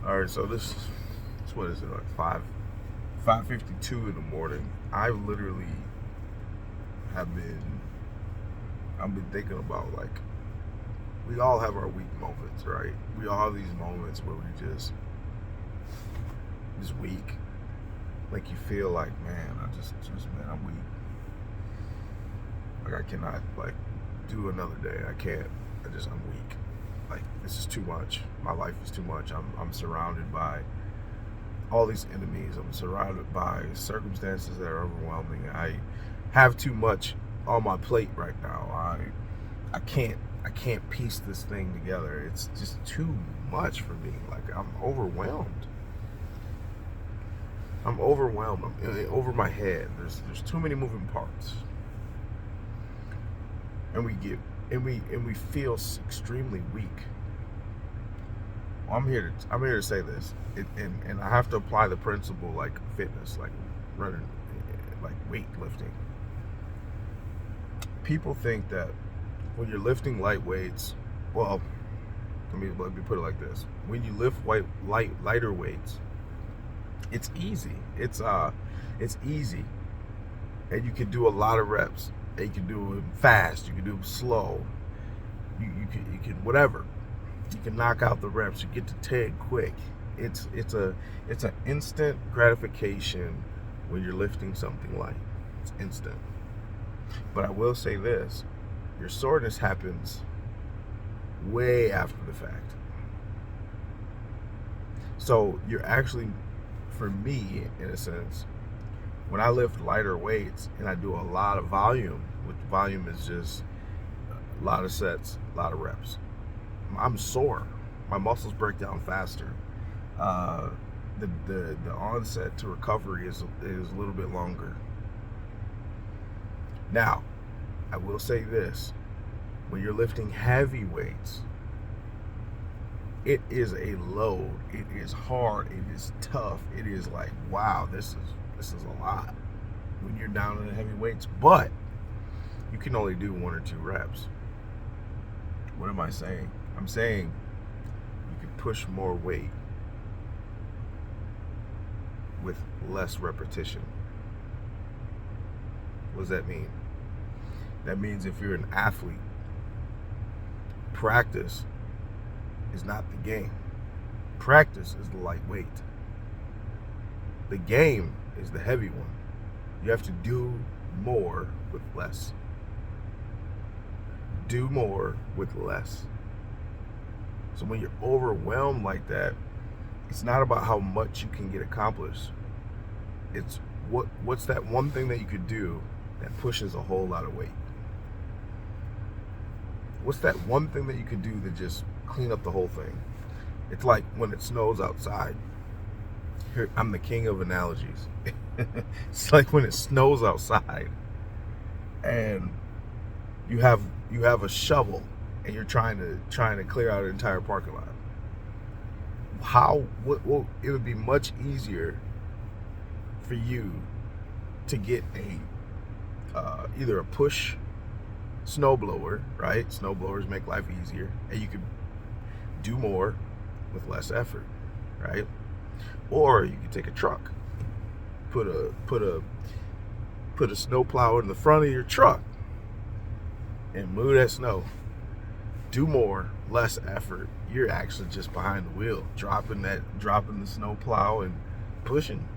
All right, so this what is it, like 5:52 in the morning. I literally have been I've been thinking about, like, we all have our weak moments, right? We all have these moments where we just weak. Like, you feel like, man, man, I'm weak. Like, I cannot, like, do another day. I can't. I'm weak. Like, this is too much. My life is too much. I'm surrounded by all these enemies. I'm surrounded by circumstances that are overwhelming. I have too much on my plate right now. I can't piece this thing together. It's just too much for me. Like, I'm overwhelmed. I'm overwhelmed. I'm over my head. There's too many moving parts, and we feel extremely weak. Well, I'm here to say this, and I have to apply the principle, like fitness, like running, like weightlifting. People think that when you're lifting light weights, well, let me put it like this: when you lift lighter weights, it's easy. It's easy, and you can do a lot of reps. And you can do them fast. You can do them slow. You can whatever. You can knock out the reps. You get to 10 quick. It's an instant gratification when you're lifting something light. It's instant. But I will say this: your soreness happens way after the fact. So you're actually, for me, in a sense, when I lift lighter weights and I do a lot of volume, which volume is just a lot of sets, a lot of reps, I'm sore. My muscles break down faster. Uh, the onset to recovery is a little bit longer. Now, I will say this: when you're lifting heavy weights, it is a load. It is hard. It is tough. It is like, wow, this is a lot when you're down in the heavy weights. But you can only do 1 or 2 reps. What am I saying? I'm saying you can push more weight with less repetition. What does that mean? That means if you're an athlete, practice is not the game. Practice is the lightweight. The game is the heavy one. You have to do more with less. Do more with less. So when you're overwhelmed like that, it's not about how much you can get accomplished. It's what's that one thing that you could do that pushes a whole lot of weight? What's that one thing that you could do to just clean up the whole thing? It's like when it snows outside. Here, I'm the king of analogies. It's like when it snows outside and you have a shovel and you're trying to clear out an entire parking lot. It would be much easier for you to get either a push snowblower, right? Snowblowers make life easier, and you could do more with less effort, right? Or you could take a truck, put a snowplow in the front of your truck, and move that snow. Do more, less effort. You're actually just behind the wheel, dropping the snowplow and pushing,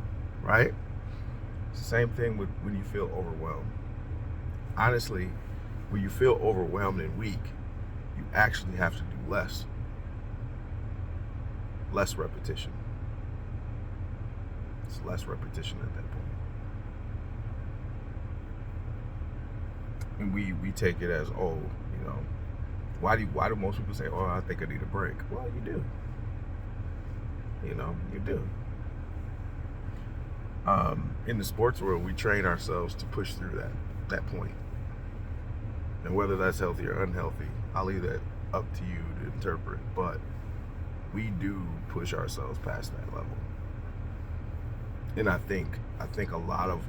right? It's the same thing with when you feel overwhelmed. Honestly, when you feel overwhelmed and weak, you actually have to do less repetition. It's less repetition at that point. And we take it as, oh, you know, why do most people say, oh, I think I need a break? Well, you do. You know, you do. In the sports world, we train ourselves to push through that point. And whether that's healthy or unhealthy, I'll leave that up to you to interpret. But we do push ourselves past that level. And I think a lot of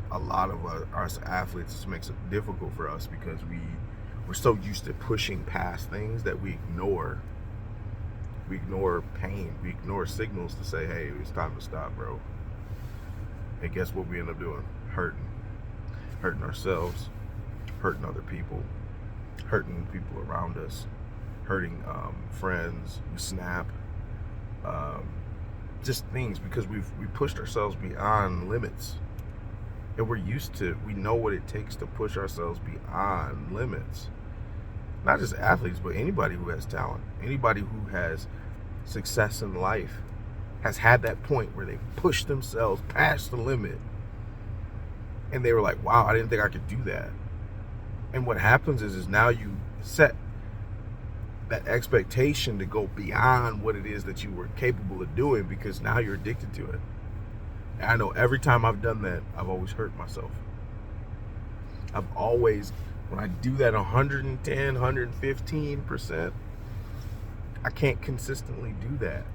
us athletes, makes it difficult for us because we're so used to pushing past things that we ignore We ignore pain. We ignore signals to say, hey, it's time to stop, bro. And guess what we end up doing? Hurting ourselves, hurting other people, hurting people around us, hurting friends. We snap, just things because we pushed ourselves beyond limits, and we know what it takes to push ourselves beyond limits. Not just athletes, but anybody who has talent, anybody who has success in life has had that point where they pushed themselves past the limit, and they were like, wow, I didn't think I could do that. And what happens is now you set that expectation to go beyond what it is that you were capable of doing, because now you're addicted to it. And I know every time I've done that, I've always hurt myself. When I do that 110, 115%, I can't consistently do that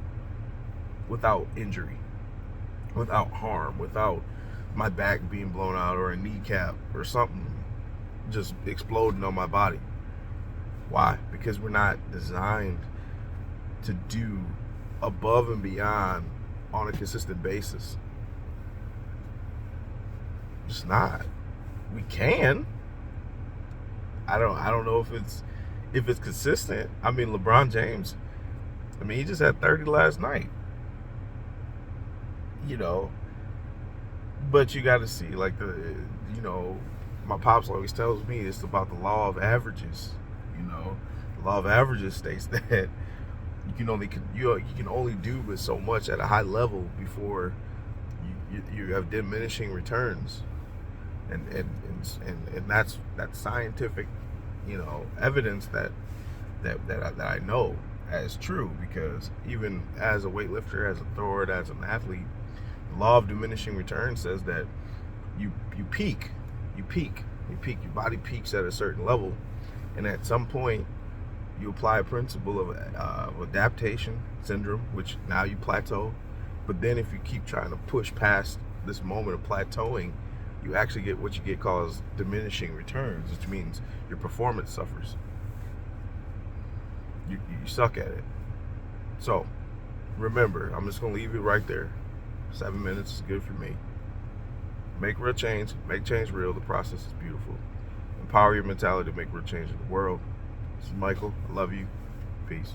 without injury, without harm, without my back being blown out or a kneecap or something just exploding on my body. Why? Because we're not designed to do above and beyond on a consistent basis. Just not. We can. I don't know if it's consistent. I mean, LeBron James, he just had 30 last night. But you got to see, like, my pops always tells me it's about the law of averages. The law of averages states that you can only do but so much at a high level before you have diminishing returns, and that's scientific, evidence that I know as true, because even as a weightlifter, as a thrower, as an athlete, the law of diminishing returns says that you peak, your body peaks at a certain level, and at some point you apply a principle of adaptation syndrome, which now you plateau. But then if you keep trying to push past this moment of plateauing, you actually get what you get called as diminishing returns, which means your performance suffers. You suck at it. So remember, I'm just going to leave it right there. 7 minutes is good for me. Make real change. Make change real. The process is beautiful. Empower your mentality to make real change in the world. This is Michael. I love you. Peace.